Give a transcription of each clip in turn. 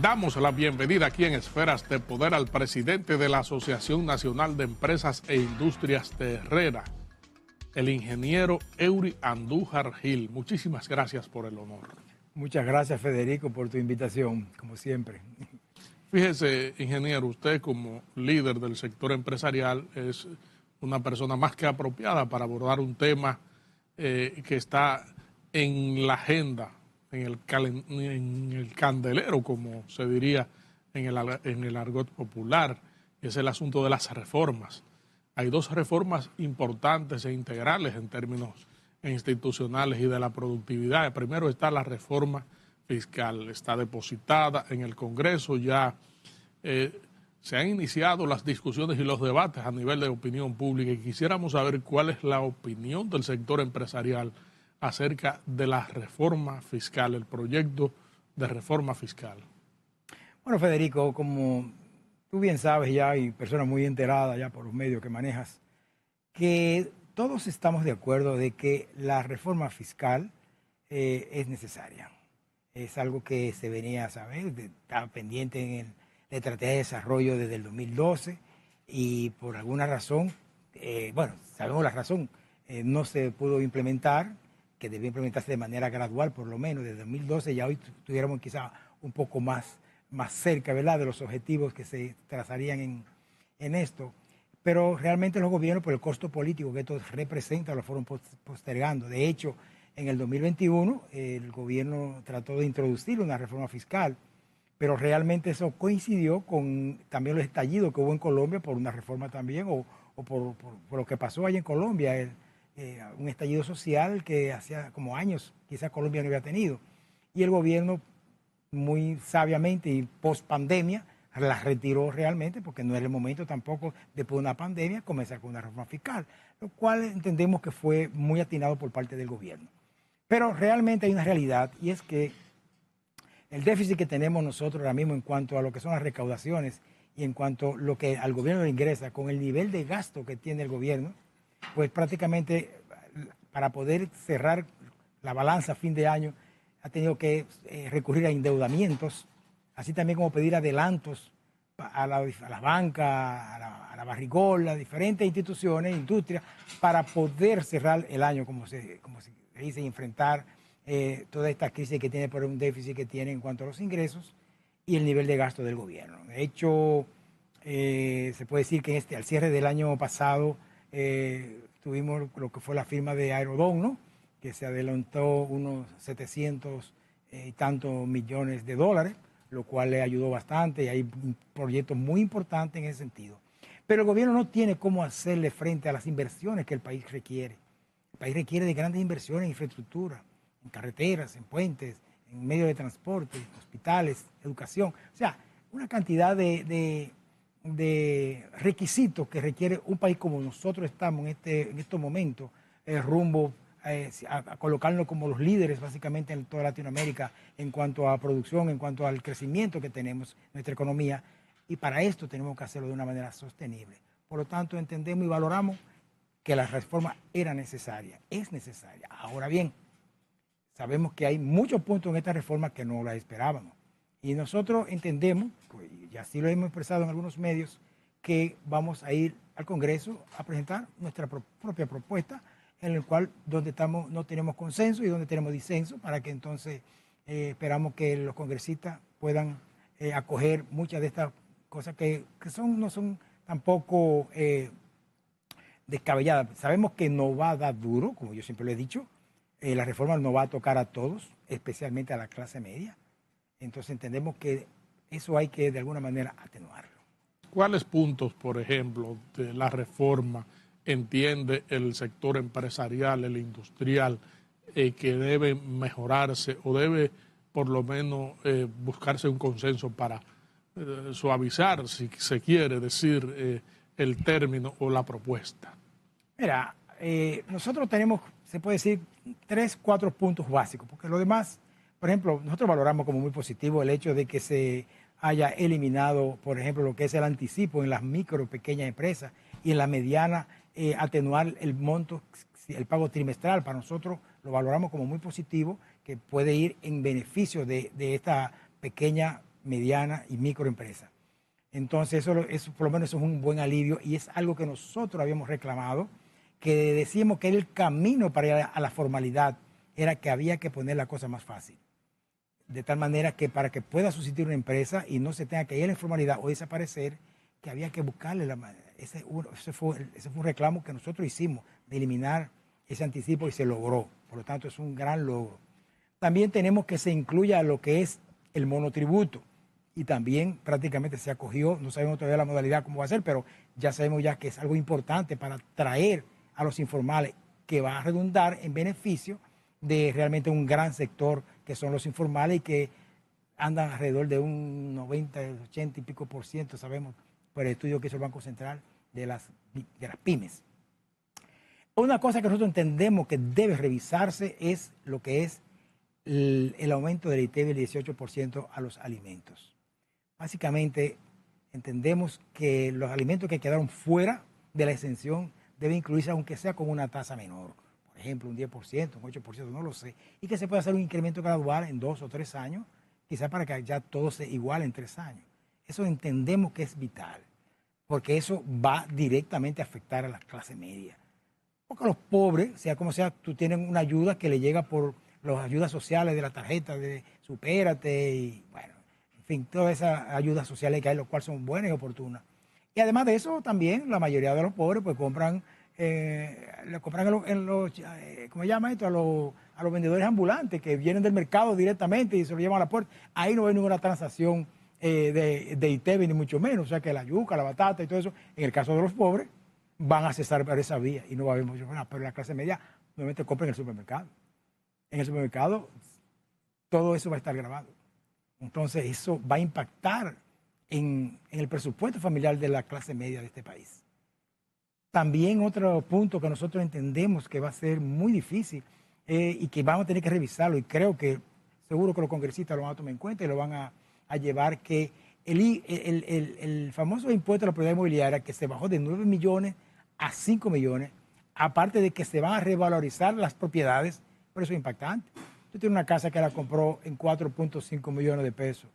Damos la bienvenida aquí en Esferas de Poder al presidente de la Asociación Nacional de Empresas e Industrias de Herrera, el ingeniero Eury Andújar Gil. Muchísimas gracias por el honor. Muchas gracias, Federico, por tu invitación, como siempre. Fíjese, ingeniero, usted como líder del sector empresarial es una persona más que apropiada para abordar un tema que está en la agenda, en el candelero, como se diría en el argot popular, es el asunto de las reformas. Hay dos reformas importantes e integrales en términos institucionales y de la productividad. Primero está la reforma fiscal, está depositada en el Congreso, ya se han iniciado las discusiones y los debates a nivel de opinión pública y quisiéramos saber cuál es la opinión del sector empresarial acerca de la reforma fiscal, el proyecto de reforma fiscal. Bueno, Federico, como tú bien sabes ya, y personas muy enteradas ya por los medios que manejas, que todos estamos de acuerdo de que la reforma fiscal es necesaria. Es algo que se venía a saber, estaba pendiente en la estrategia de desarrollo desde el 2012 y por alguna razón, bueno, sabemos la razón, no se pudo implementar, que debió implementarse de manera gradual, por lo menos desde 2012, ya hoy tuviéramos quizá un poco más cerca, ¿verdad?, de los objetivos que se trazarían en esto. Pero realmente los gobiernos, por el costo político que esto representa, lo fueron postergando. De hecho, en el 2021, el gobierno trató de introducir una reforma fiscal, pero realmente eso coincidió con también los estallidos que hubo en Colombia por una reforma también, o por lo que pasó allá en Colombia, un estallido social que hacía como años quizás Colombia no había tenido. Y el gobierno, muy sabiamente y post pandemia, la retiró realmente porque no era el momento tampoco después de una pandemia comenzar con una reforma fiscal, lo cual entendemos que fue muy atinado por parte del gobierno. Pero realmente hay una realidad y es que el déficit que tenemos nosotros ahora mismo en cuanto a lo que son las recaudaciones y en cuanto a lo que al gobierno le ingresa con el nivel de gasto que tiene el gobierno, pues prácticamente para poder cerrar la balanza a fin de año ha tenido que recurrir a endeudamientos, así también como pedir adelantos a las bancas, a la barrigola, a diferentes instituciones, industrias, para poder cerrar el año, como se dice, y enfrentar toda esta crisis que tiene por un déficit que tiene en cuanto a los ingresos y el nivel de gasto del gobierno. De hecho, se puede decir que al cierre del año pasado tuvimos lo que fue la firma de Aerodón, ¿no?, que se adelantó unos 700 y tantos millones de dólares, lo cual le ayudó bastante y hay proyectos muy importantes en ese sentido. Pero el gobierno no tiene cómo hacerle frente a las inversiones que el país requiere. El país requiere de grandes inversiones en infraestructura, en carreteras, en puentes, en medios de transporte, hospitales, educación. O sea, una cantidad de requisitos que requiere un país como nosotros estamos en estos momentos, rumbo a colocarnos como los líderes básicamente en toda Latinoamérica en cuanto a producción, en cuanto al crecimiento que tenemos en nuestra economía, y para esto tenemos que hacerlo de una manera sostenible. Por lo tanto, entendemos y valoramos que la reforma era necesaria, es necesaria. Ahora bien, sabemos que hay muchos puntos en esta reforma que no la esperábamos. Y nosotros entendemos, y así lo hemos expresado en algunos medios, que vamos a ir al Congreso a presentar nuestra propia propuesta, en el cual no tenemos consenso y donde tenemos disenso, para que entonces esperamos que los congresistas puedan acoger muchas de estas cosas que no son tampoco descabelladas. Sabemos que no va a dar duro, como yo siempre lo he dicho, la reforma no va a tocar a todos, especialmente a la clase media. Entonces entendemos que eso hay que de alguna manera atenuarlo. ¿Cuáles puntos, por ejemplo, de la reforma entiende el sector empresarial, el industrial, que debe mejorarse o debe por lo menos buscarse un consenso para suavizar, si se quiere decir, el término o la propuesta? Mira, nosotros tenemos, se puede decir, 4 puntos básicos, porque lo demás, por ejemplo, nosotros valoramos como muy positivo el hecho de que se haya eliminado, por ejemplo, lo que es el anticipo en las micro y pequeñas empresas y en la mediana, atenuar el monto, el pago trimestral. Para nosotros lo valoramos como muy positivo, que puede ir en beneficio de esta pequeña mediana y microempresa. Entonces, eso por lo menos eso es un buen alivio y es algo que nosotros habíamos reclamado, que decíamos que el camino para ir a la formalidad era que había que poner la cosa más fácil. De tal manera que para que pueda sustituir una empresa y no se tenga que ir a la informalidad o desaparecer, que había que buscarle la manera. Ese fue un reclamo que nosotros hicimos, de eliminar ese anticipo y se logró. Por lo tanto, es un gran logro. También tenemos que se incluya lo que es el monotributo y también prácticamente se acogió, no sabemos todavía la modalidad cómo va a ser, pero ya sabemos ya que es algo importante para traer a los informales, que va a redundar en beneficio de realmente un gran sector que son los informales y que andan alrededor de un 90, 80 y pico por ciento, sabemos por el estudio que hizo el Banco Central de las pymes. Una cosa que nosotros entendemos que debe revisarse es lo que es el aumento del ITEVI del 18% a los alimentos. Básicamente, entendemos que los alimentos que quedaron fuera de la exención deben incluirse, aunque sea con una tasa menor. Por ejemplo, un 10%, un 8%, no lo sé. Y que se pueda hacer un incremento gradual en 2 o 3 años, quizás para que ya todo se iguale en 3 años. Eso entendemos que es vital, porque eso va directamente a afectar a la clase media. Porque los pobres, sea como sea, tú tienes una ayuda que le llega por las ayudas sociales de la tarjeta de Supérate y, bueno, en fin, todas esas ayudas sociales que hay, las cuales son buenas y oportunas. Y además de eso, también la mayoría de los pobres pues compran, le compran ¿cómo se llama esto? A los vendedores ambulantes que vienen del mercado directamente y se lo llevan a la puerta. Ahí no hay ninguna transacción de ITEVI, ni mucho menos. O sea que la yuca, la batata y todo eso, en el caso de los pobres, van a cesar por esa vía y no va a haber mucho más. Pero la clase media normalmente compra en el supermercado. En el supermercado todo eso va a estar grabado. Entonces eso va a impactar en el presupuesto familiar de la clase media de este país. También otro punto que nosotros entendemos que va a ser muy difícil y que vamos a tener que revisarlo, y creo que seguro que los congresistas lo van a tomar en cuenta y lo van a llevar, que el famoso impuesto a la propiedad inmobiliaria, que se bajó de 9 millones a 5 millones, aparte de que se van a revalorizar las propiedades, por eso es impactante. Usted tiene una casa que la compró en 4.5 millones de pesos.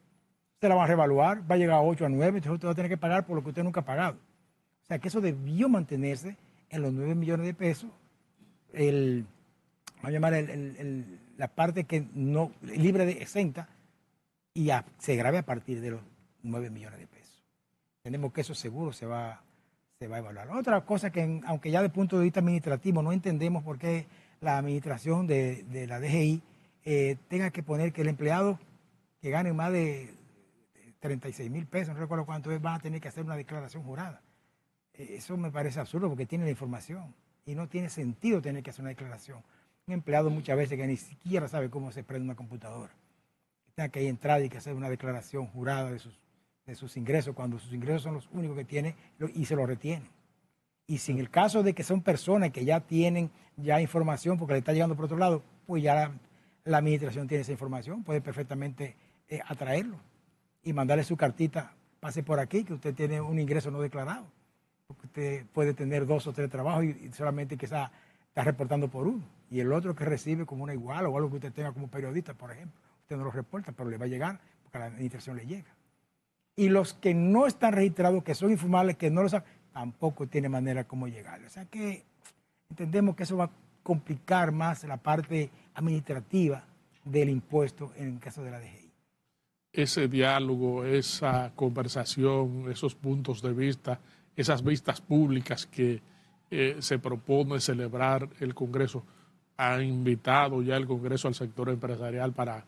Usted la va a revaluar, va a llegar a 8 a 9, entonces usted va a tener que pagar por lo que usted nunca ha pagado. O sea que eso debió mantenerse en los 9 millones de pesos. Vamos a llamar la parte que no libre de exenta y se grave a partir de los 9 millones de pesos. Tenemos que eso seguro se va a evaluar. Otra cosa que, aunque ya desde el punto de vista administrativo no entendemos por qué la administración de la DGI tenga que poner que el empleado que gane más de 36,000 pesos, no recuerdo cuánto es, van a tener que hacer una declaración jurada. Eso me parece absurdo porque tiene la información y no tiene sentido tener que hacer una declaración. Un empleado muchas veces que ni siquiera sabe cómo se prende una computadora, tenga que entrar y que hacer una declaración jurada de sus ingresos, cuando sus ingresos son los únicos que tiene y se los retiene. Y si en el caso de que son personas que ya tienen ya información porque le está llegando por otro lado, pues ya la administración tiene esa información, puede perfectamente atraerlo y mandarle su cartita, pase por aquí, que usted tiene un ingreso no declarado. Porque usted puede tener 2 o 3 trabajos y solamente quizá está reportando por uno. Y el otro que recibe como una igual o algo que usted tenga como periodista, por ejemplo, usted no lo reporta, pero le va a llegar porque a la administración le llega. Y los que no están registrados, que son informales, que no lo saben, tampoco tiene manera como llegar. O sea que entendemos que eso va a complicar más la parte administrativa del impuesto en el caso de la DGI. Ese diálogo, esa conversación, esos puntos de vista, esas vistas públicas que se propone celebrar el Congreso, ha invitado ya el Congreso al sector empresarial para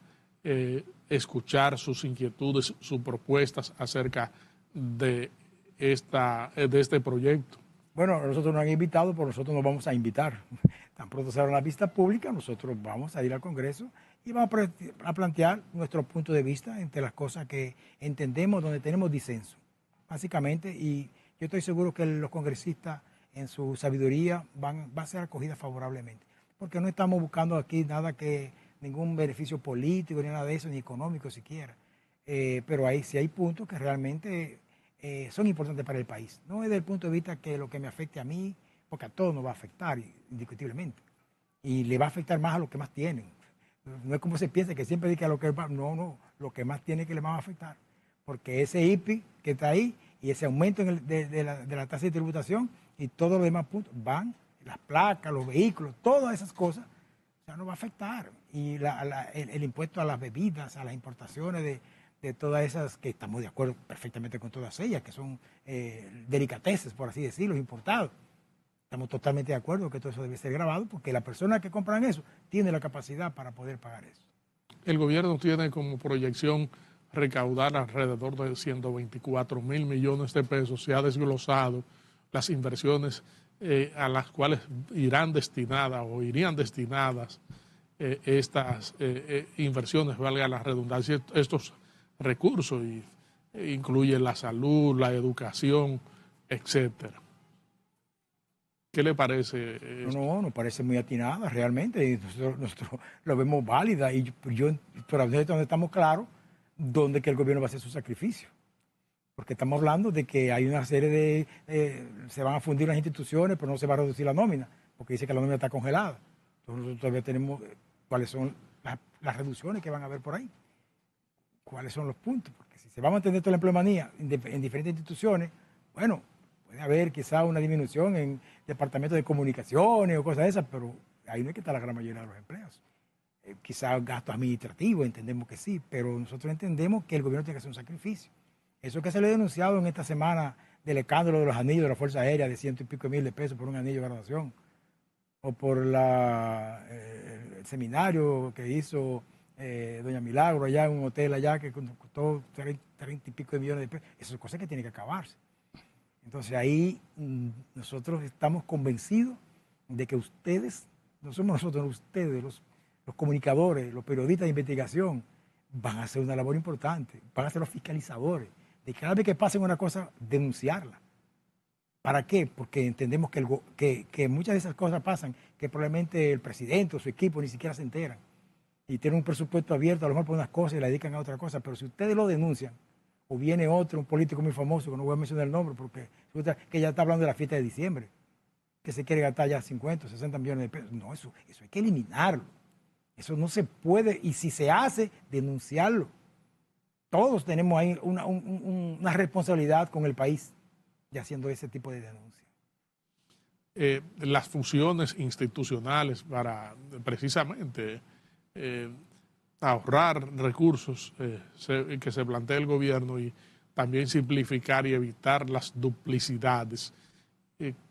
escuchar sus inquietudes, sus propuestas acerca de este proyecto. Bueno, nosotros nos han invitado, pero nosotros nos vamos a invitar. Tan pronto se abra la vista pública, nosotros vamos a ir al Congreso y vamos a plantear nuestro punto de vista entre las cosas que entendemos, donde tenemos disenso, básicamente. Y yo estoy seguro que los congresistas, en su sabiduría, va a ser acogida favorablemente. Porque no estamos buscando aquí ningún beneficio político, ni nada de eso, ni económico siquiera. Pero sí hay puntos que realmente son importantes para el país. No es desde el punto de vista que lo que me afecte a mí, porque a todos nos va a afectar, indiscutiblemente. Y le va a afectar más a los que más tienen. No es como se piensa que siempre dice a lo que no, lo que más tiene que le va a afectar. porque ese IPI que está ahí y ese aumento de la tasa de tributación y todos los demás puntos van, las placas, los vehículos, todas esas cosas, ya no va a afectar. Y el impuesto a las bebidas, a las importaciones de todas esas, que estamos de acuerdo perfectamente con todas ellas, que son delicateces, por así decirlo, importados. Estamos totalmente de acuerdo que todo eso debe ser grabado porque la persona que compran eso tiene la capacidad para poder pagar eso. El gobierno tiene como proyección recaudar alrededor de 124.000 millones de pesos. Se ha desglosado las inversiones a las cuales irán destinadas o irían destinadas estas inversiones, valga la redundancia, estos recursos, y incluye la salud, la educación, etcétera. ¿Qué le parece esto? No, nos parece muy atinada realmente, y nosotros lo vemos válida, y pero donde estamos claros dónde que el gobierno va a hacer su sacrificio. Porque estamos hablando de que hay una serie se van a fundir las instituciones, pero no se va a reducir la nómina, porque dice que la nómina está congelada. Entonces nosotros todavía tenemos cuáles son las reducciones que van a haber por ahí, cuáles son los puntos, porque si se va a mantener toda la empleomanía en diferentes instituciones, bueno, puede haber quizá una disminución en departamentos de comunicaciones o cosas de esas, pero ahí no es que está la gran mayoría de los empleos. Quizá gastos administrativos, entendemos que sí, pero nosotros entendemos que el gobierno tiene que hacer un sacrificio. Eso que se le ha denunciado en esta semana del escándalo de los anillos de la Fuerza Aérea de 100 y pico mil de pesos por un anillo de graduación, o por el seminario que hizo doña Milagro allá en un hotel allá que costó 30 y pico de millones de pesos. Esas son cosas que tienen que acabarse. Entonces ahí nosotros estamos convencidos de que ustedes, no somos nosotros, ustedes, los comunicadores, los periodistas de investigación, van a hacer una labor importante, van a ser los fiscalizadores, de cada vez que pasen una cosa, denunciarla. ¿Para qué? Porque entendemos que muchas de esas cosas pasan, que probablemente el presidente o su equipo ni siquiera se enteran, y tienen un presupuesto abierto a lo mejor por unas cosas y la dedican a otra cosa, pero si ustedes lo denuncian, o viene otro, un político muy famoso, que no voy a mencionar el nombre, porque que ya está hablando de la fiesta de diciembre, que se quiere gastar ya 50 o 60 millones de pesos. No, eso hay que eliminarlo. Eso no se puede, y si se hace, denunciarlo. Todos tenemos ahí una responsabilidad con el país de haciendo ese tipo de denuncias. Las funciones institucionales para precisamente ahorrar recursos que se plantea el gobierno y también simplificar y evitar las duplicidades.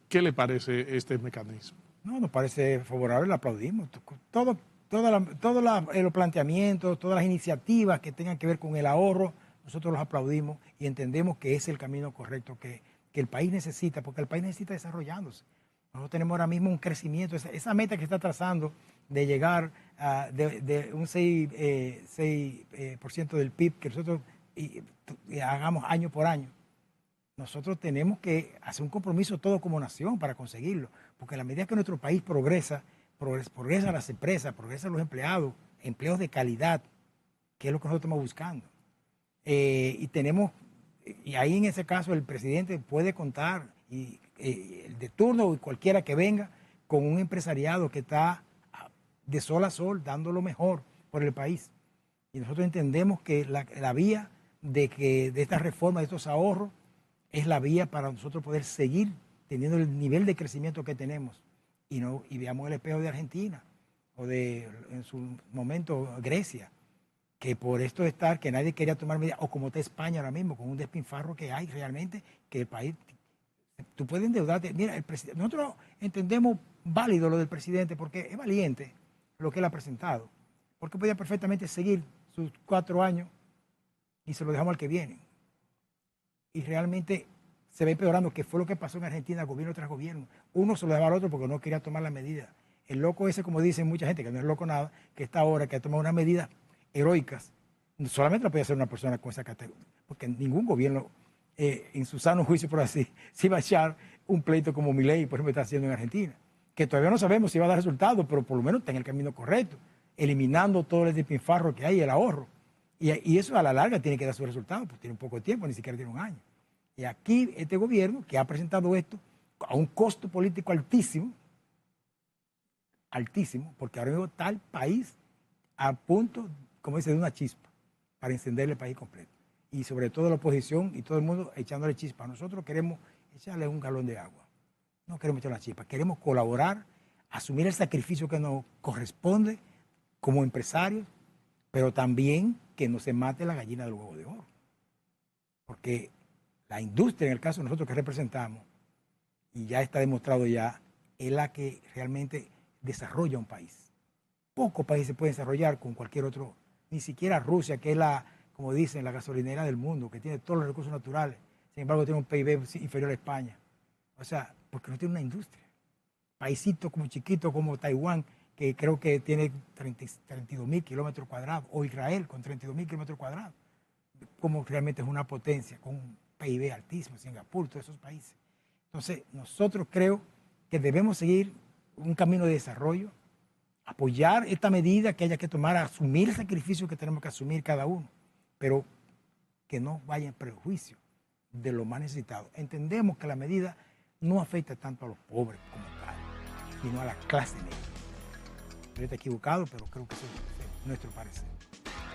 ¿Qué le parece este mecanismo? No, nos parece favorable, lo aplaudimos. Todos los planteamientos, todas las iniciativas que tengan que ver con el ahorro, nosotros los aplaudimos y entendemos que es el camino correcto que el país necesita, porque el país necesita desarrollándose. Nosotros tenemos ahora mismo un crecimiento, esa meta que está trazando de llegar de un 6% del PIB que nosotros hagamos año por año. Nosotros tenemos que hacer un compromiso todos como nación para conseguirlo, porque a la medida que nuestro país progresan las empresas, progresan los empleados, empleos de calidad, que es lo que nosotros estamos buscando. Y ahí en ese caso el presidente puede contar, el de turno y cualquiera que venga, con un empresariado que está de sol a sol dando lo mejor por el país. Y nosotros entendemos que la vía de esta reforma, de estos ahorros, es la vía para nosotros poder seguir teniendo el nivel de crecimiento que tenemos. Y veamos el espejo de Argentina, o en su momento Grecia, que por esto de estar, que nadie quería tomar medidas, o como está España ahora mismo, con un despilfarro que hay realmente, que el país, tú puedes endeudarte. Mira, nosotros entendemos válido lo del presidente, porque es valiente lo que él ha presentado, porque podía perfectamente seguir sus 4 años y se lo dejamos al que viene. Y realmente se va empeorando, que fue lo que pasó en Argentina, gobierno tras gobierno. Uno se lo dejaba al otro porque no quería tomar la medida. El loco ese, como dicen mucha gente, que no es loco nada, que está ahora, que ha tomado unas medidas heroicas, solamente lo puede hacer una persona con esa categoría, porque ningún gobierno, en su sano juicio, por así, se iba a echar un pleito como Milei, por ejemplo, está haciendo en Argentina, que todavía no sabemos si va a dar resultados, pero por lo menos está en el camino correcto, eliminando todo el despilfarro que hay, el ahorro. Y eso a la larga tiene que dar sus resultados, pues tiene un poco de tiempo, ni siquiera tiene un año. Y aquí este gobierno que ha presentado esto a un costo político altísimo, porque ahora mismo está el país a punto, como dice, de una chispa para encender el país completo. y sobre todo la oposición y todo el mundo echándole chispa. Nosotros queremos echarle un galón de agua. No queremos echar la chispa, queremos colaborar, asumir el sacrificio que nos corresponde como empresarios, pero también que no se mate la gallina del huevo de oro. Porque la industria, en el caso de nosotros que representamos, y ya está demostrado ya, es la que realmente desarrolla un país. Pocos países pueden desarrollar con cualquier otro, ni siquiera Rusia, que es la, como dicen, la gasolinera del mundo, que tiene todos los recursos naturales, sin embargo tiene un PIB inferior a España. O sea, porque no tiene una industria. Paísitos como chiquitos como Taiwán, que creo que tiene 32.000 kilómetros cuadrados, o Israel con 32.000 kilómetros cuadrados, como realmente es una potencia, con un PIB altísimo, Singapur, todos esos países. Entonces, nosotros creo que debemos seguir un camino de desarrollo, apoyar esta medida que haya que tomar, asumir el sacrificio que tenemos que asumir cada uno, pero que no vaya en prejuicio de lo más necesitado. Entendemos que la medida no afecta tanto a los pobres como tal, sino a la clase media. Yo estoy equivocado, pero creo que ese es nuestro parecer.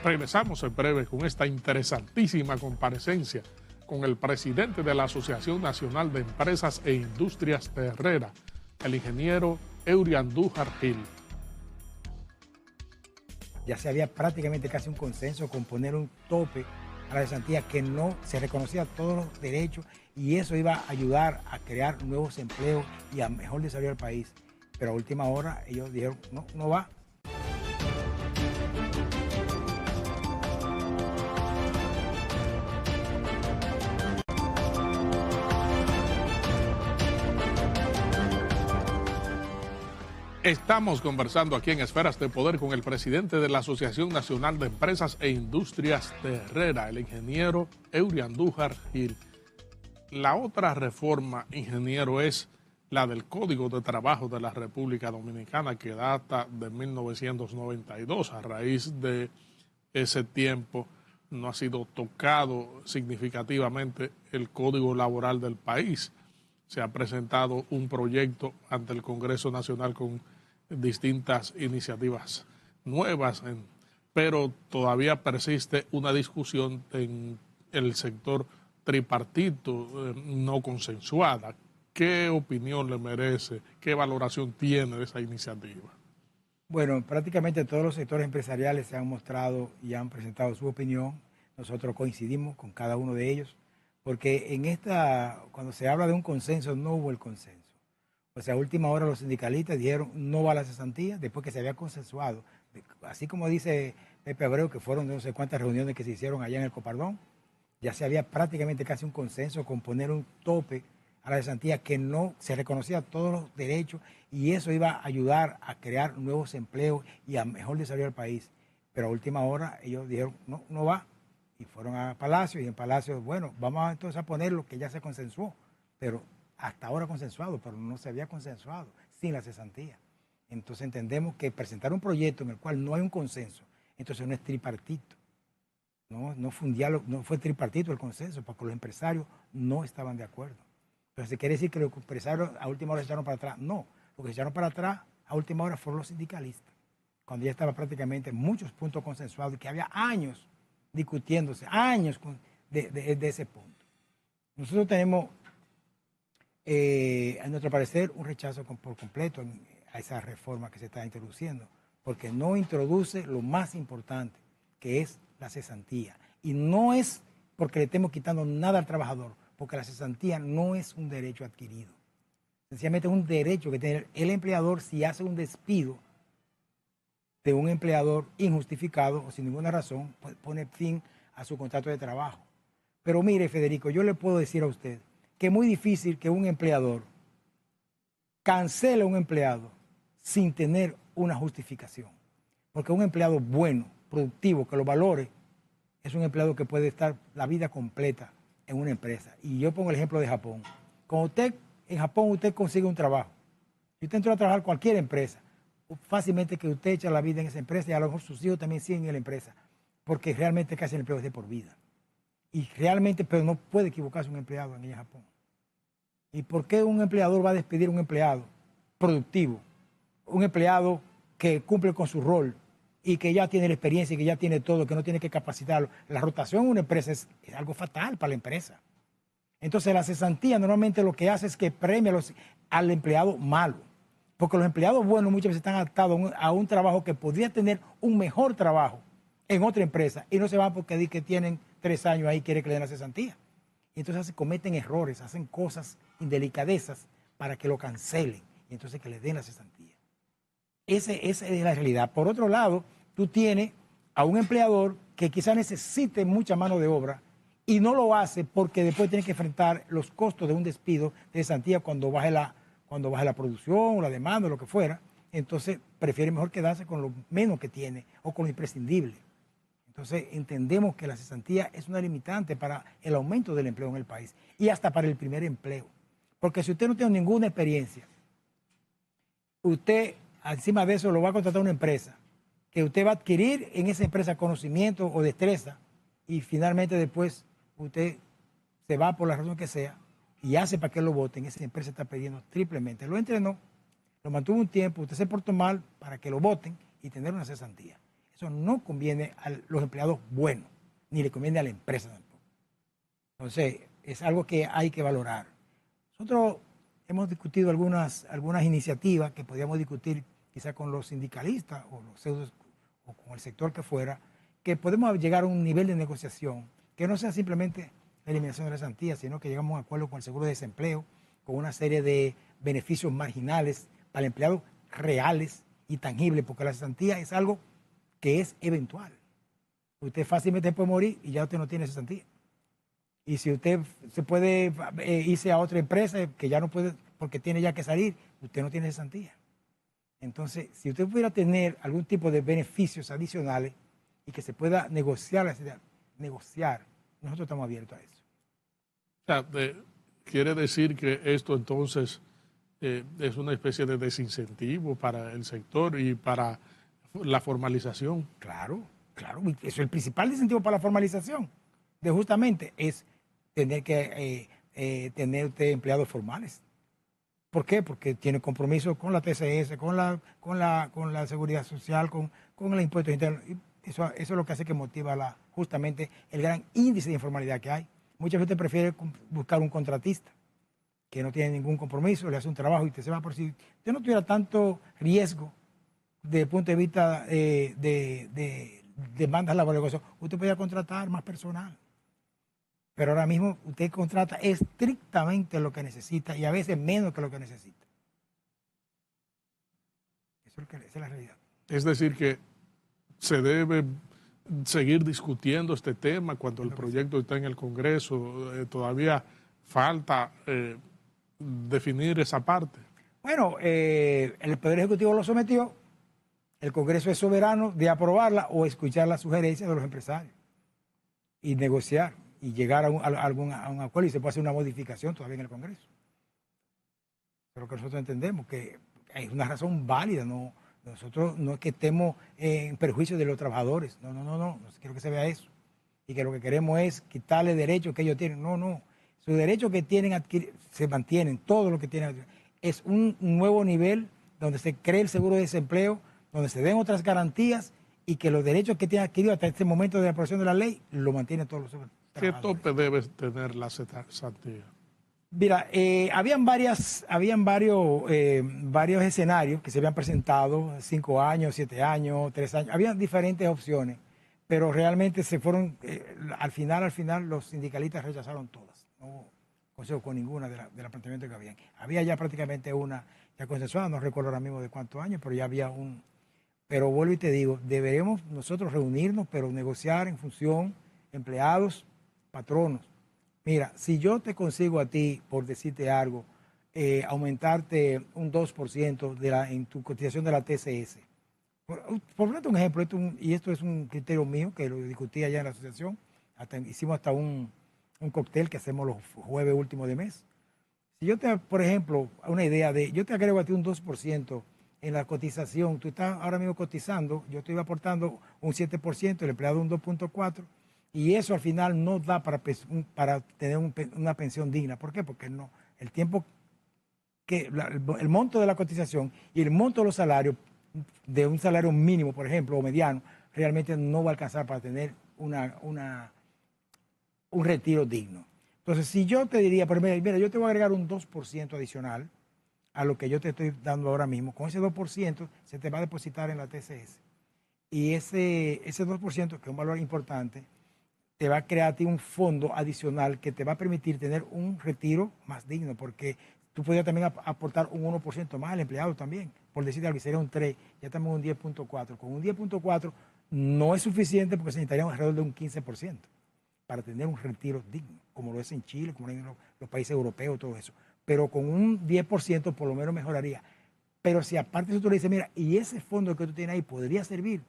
Regresamos en breve con esta interesantísima comparecencia con el presidente de la Asociación Nacional de Empresas e Industrias de Herrera, el ingeniero Eury-Andújar Gil. Ya se había prácticamente casi un consenso con poner un tope a la cesantía, que no se reconocía todos los derechos, y eso iba a ayudar a crear nuevos empleos y a mejor desarrollar el país. Pero a última hora ellos dijeron, no, no va. Estamos conversando aquí en Esferas de Poder con el presidente de la Asociación Nacional de Empresas e Industrias de Herrera, el ingeniero Eury-Andújar Gil. La otra reforma, ingeniero, es la del Código de Trabajo de la República Dominicana, que data de 1992. A raíz de ese tiempo no ha sido tocado significativamente el Código Laboral del país. Se ha presentado un proyecto ante el Congreso Nacional con distintas iniciativas nuevas, pero todavía persiste una discusión en el sector tripartito no consensuada. ¿Qué opinión le merece? ¿Qué valoración tiene de esa iniciativa? Bueno, prácticamente todos los sectores empresariales se han mostrado y han presentado su opinión. Nosotros coincidimos con cada uno de ellos, porque cuando se habla de un consenso, no hubo el consenso. O sea, a última hora los sindicalistas dijeron no va a la cesantía, después que se había consensuado. Así como dice Pepe Abreu, que fueron no sé cuántas reuniones que se hicieron allá en el Copardón, ya se había prácticamente casi un consenso con poner un tope a la cesantía, que no se reconocía todos los derechos, y eso iba a ayudar a crear nuevos empleos y a mejor desarrollar el país. Pero a última hora ellos dijeron no, no va. Y fueron a Palacio, y en Palacio, bueno, vamos entonces a poner lo que ya se consensuó, pero hasta ahora consensuado, pero no se había consensuado sin la cesantía. Entonces entendemos que presentar un proyecto en el cual no hay un consenso, entonces no es tripartito. No fue un diálogo, no fue tripartito el consenso, porque los empresarios no estaban de acuerdo. Entonces quiere decir que los empresarios a última hora se echaron para atrás. No, lo que se echaron para atrás a última hora fueron los sindicalistas, cuando ya estaba prácticamente muchos puntos consensuados y que había años discutiéndose, años de ese punto. Nosotros tenemos, a nuestro parecer, un rechazo por completo a esa reforma que se está introduciendo, porque no introduce lo más importante, que es la cesantía. Y no es porque le estemos quitando nada al trabajador, porque la cesantía no es un derecho adquirido. Sencillamente es un derecho que tiene el empleador si hace un despido de un empleador injustificado o sin ninguna razón, pues pone fin a su contrato de trabajo. Pero mire, Federico, yo le puedo decir a usted que es muy difícil que un empleador cancele a un empleado sin tener una justificación. Porque un empleado bueno, productivo, que lo valore, es un empleado que puede estar la vida completa en una empresa. Y yo pongo el ejemplo de Japón. En Japón usted consigue un trabajo. Si usted entró a trabajar en cualquier empresa, fácilmente que usted echa la vida en esa empresa, y a lo mejor sus hijos también siguen en la empresa, porque realmente casi el empleo es de por vida. Y realmente, pero no puede equivocarse un empleado en Japón. ¿Y por qué un empleador va a despedir a un empleado productivo? Un empleado que cumple con su rol, y que ya tiene la experiencia y que ya tiene todo, que no tiene que capacitarlo. La rotación en una empresa es algo fatal para la empresa. Entonces la cesantía normalmente lo que hace es que premia al empleado malo, porque los empleados buenos muchas veces están adaptados a un trabajo que podría tener un mejor trabajo en otra empresa y no se van porque que tienen 3 años ahí y quiere que le den la cesantía. Y entonces se cometen errores, hacen cosas indelicadezas para que lo cancelen y entonces que le den la cesantía. Esa es la realidad. Por otro lado, tú tienes a un empleador que quizás necesite mucha mano de obra y no lo hace porque después tiene que enfrentar los costos de un despido de cesantía cuando baje la producción o la demanda o lo que fuera. Entonces prefiere mejor quedarse con lo menos que tiene o con lo imprescindible. Entonces entendemos que la cesantía es una limitante para el aumento del empleo en el país y hasta para el primer empleo. Porque si usted no tiene ninguna experiencia, usted encima de eso lo va a contratar a una empresa, que usted va a adquirir en esa empresa conocimiento o destreza y finalmente después usted se va por la razón que sea y hace para que lo voten. Esa empresa está perdiendo triplemente. Lo entrenó, lo mantuvo un tiempo, usted se portó mal para que lo voten y tener una cesantía. Eso no conviene a los empleados buenos, ni le conviene a la empresa tampoco. Entonces, es algo que hay que valorar. Nosotros hemos discutido algunas iniciativas que podríamos discutir quizá con los sindicalistas o con el sector que fuera, que podemos llegar a un nivel de negociación que no sea simplemente la eliminación de la cesantía, sino que llegamos a un acuerdo con el seguro de desempleo, con una serie de beneficios marginales para el empleado reales y tangibles, porque la cesantía es algo que es eventual. Usted fácilmente puede morir y ya usted no tiene cesantía. Y si usted se puede irse a otra empresa que ya no puede, porque tiene ya que salir, usted no tiene cesantía. Entonces, si usted pudiera tener algún tipo de beneficios adicionales y que se pueda negociar, nosotros estamos abiertos a eso. O sea, quiere decir que esto entonces es una especie de desincentivo para el sector y para la formalización. Claro. Eso es el principal incentivo para la formalización, justamente es tener que tener usted empleados formales. ¿Por qué? Porque tiene compromiso con la TCS, con la seguridad social, con el impuesto interno. Eso es lo que hace que motiva justamente el gran índice de informalidad que hay. Mucha gente prefiere buscar un contratista que no tiene ningún compromiso, le hace un trabajo y te se va por si usted no tuviera tanto riesgo desde el punto de vista de demandas laborales, usted podría contratar más personal. Pero ahora mismo usted contrata estrictamente lo que necesita y a veces menos que lo que necesita. Esa es la realidad. Es decir, que se debe seguir discutiendo este tema cuando el proyecto está en el Congreso. Todavía falta definir esa parte. Bueno, el Poder Ejecutivo lo sometió, el Congreso es soberano de aprobarla o escuchar las sugerencias de los empresarios y negociar y llegar a un acuerdo y se puede hacer una modificación todavía en el Congreso. Pero que nosotros entendemos que es una razón válida, nosotros no es que estemos en perjuicio de los trabajadores, no quiero que se vea eso. Y que lo que queremos es quitarle derechos que ellos tienen, no. Sus derechos que tienen se mantienen, todo lo que tienen. Es un nuevo nivel donde se cree el seguro de desempleo, donde se den otras garantías y que los derechos que tienen adquirido hasta este momento de la aprobación de la ley lo mantienen todos los trabajadores. ¿Qué tope debe tener la cesantía? Mira, habían varios escenarios que se habían presentado, 5 años, 7 años, 3 años, había diferentes opciones, pero realmente se fueron, al final los sindicalistas rechazaron todas, no consejo con ninguna de los planteamientos que habían. Había ya prácticamente una ya consensuada, no recuerdo ahora mismo de cuántos años, pero ya había pero vuelvo y te digo, deberemos nosotros reunirnos, pero negociar en función empleados, patronos. Mira, si yo te consigo a ti, por decirte algo, aumentarte un 2% en tu cotización de la TCS, por ponerte un ejemplo, esto es un criterio mío que lo discutí allá en la asociación, hicimos hasta un cóctel que hacemos los jueves últimos de mes. Si yo por ejemplo, una idea yo te agrego a ti un 2% en la cotización, tú estás ahora mismo cotizando, yo estoy aportando un 7%, el empleado un 2.4%, y eso al final no da para tener una pensión digna. ¿Por qué? Porque el tiempo el monto de la cotización y el monto de los salarios de un salario mínimo, por ejemplo, o mediano, realmente no va a alcanzar para tener un retiro digno. Entonces, si yo te diría, pero mira, yo te voy a agregar un 2% adicional a lo que yo te estoy dando ahora mismo, con ese 2% se te va a depositar en la TCS. Y ese 2%, que es un valor importante, te va a crear a ti un fondo adicional que te va a permitir tener un retiro más digno, porque tú podrías también aportar un 1% más al empleado también, por decir algo, sería un 3, ya estamos en un 10.4. Con un 10.4 no es suficiente porque se necesitaría alrededor de un 15% para tener un retiro digno, como lo es en Chile, como en los países europeos, todo eso. Pero con un 10% por lo menos mejoraría. Pero si aparte de eso tú le dices, mira, y ese fondo que tú tienes ahí podría servir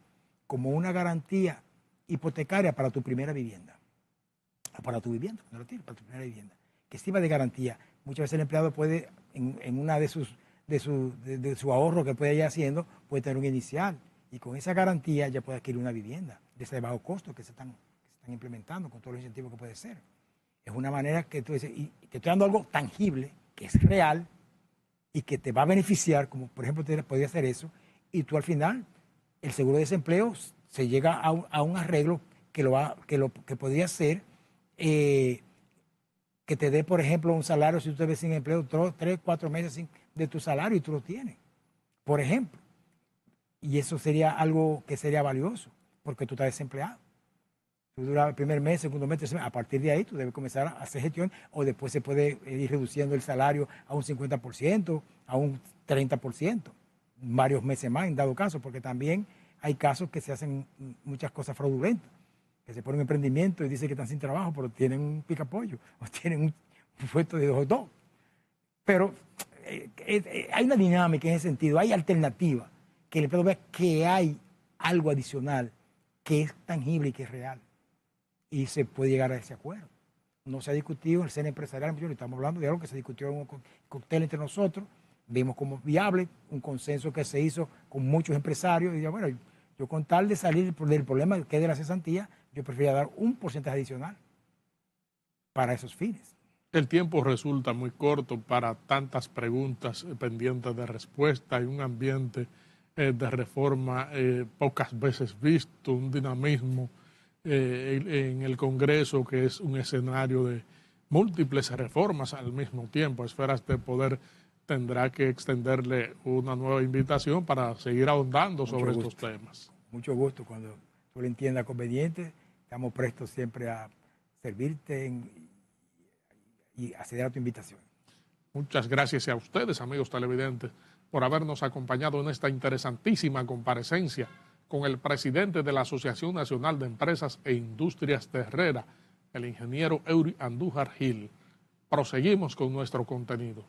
como una garantía hipotecaria para tu primera vivienda, o para tu vivienda, no lo tienes, para tu primera vivienda, que sirva de garantía. Muchas veces el empleado puede, en una de su ahorro que puede ir haciendo, puede tener un inicial, y con esa garantía ya puede adquirir una vivienda de ese bajo costo que se están implementando con todos los incentivos que puede ser. Es una manera que tú dices, y te estoy dando algo tangible, que es real, y que te va a beneficiar, como por ejemplo podría hacer eso, y tú al final, el seguro de desempleo se llega a un arreglo que podría ser que te dé, por ejemplo, un salario, si tú te ves sin empleo, 3, 4 meses de tu salario y tú lo tienes, por ejemplo. Y eso sería algo que sería valioso, porque tú estás desempleado. Tú duras el primer mes, segundo mes, tercer mes, a partir de ahí tú debes comenzar a hacer gestión, o después se puede ir reduciendo el salario a un 50%, a un 30%, varios meses más en dado caso, porque también hay casos que se hacen muchas cosas fraudulentas, que se ponen en emprendimiento y dicen que están sin trabajo, pero tienen un picapollo o tienen un puesto de 2 Pero hay una dinámica en ese sentido, hay alternativa, que el empleado vea que hay algo adicional que es tangible y que es real. Y se puede llegar a ese acuerdo. No se ha discutido en el seno empresarial, estamos hablando de algo que se discutió en un cóctel entre nosotros, vimos como viable, un consenso que se hizo con muchos empresarios, y ya, bueno, yo con tal de salir del problema que es de la cesantía, yo prefería dar un porcentaje adicional para esos fines. El tiempo resulta muy corto para tantas preguntas pendientes de respuesta y un ambiente de reforma pocas veces visto, un dinamismo en el Congreso que es un escenario de múltiples reformas al mismo tiempo. Esferas de Poder tendrá que extenderle una nueva invitación para seguir ahondando sobre estos temas. Mucho gusto, cuando tú lo entiendas conveniente, estamos prestos siempre a servirte y acceder a tu invitación. Muchas gracias a ustedes, amigos televidentes, por habernos acompañado en esta interesantísima comparecencia con el presidente de la Asociación Nacional de Empresas e Industrias de Herrera, el ingeniero Eury Andújar Gil. Proseguimos con nuestro contenido.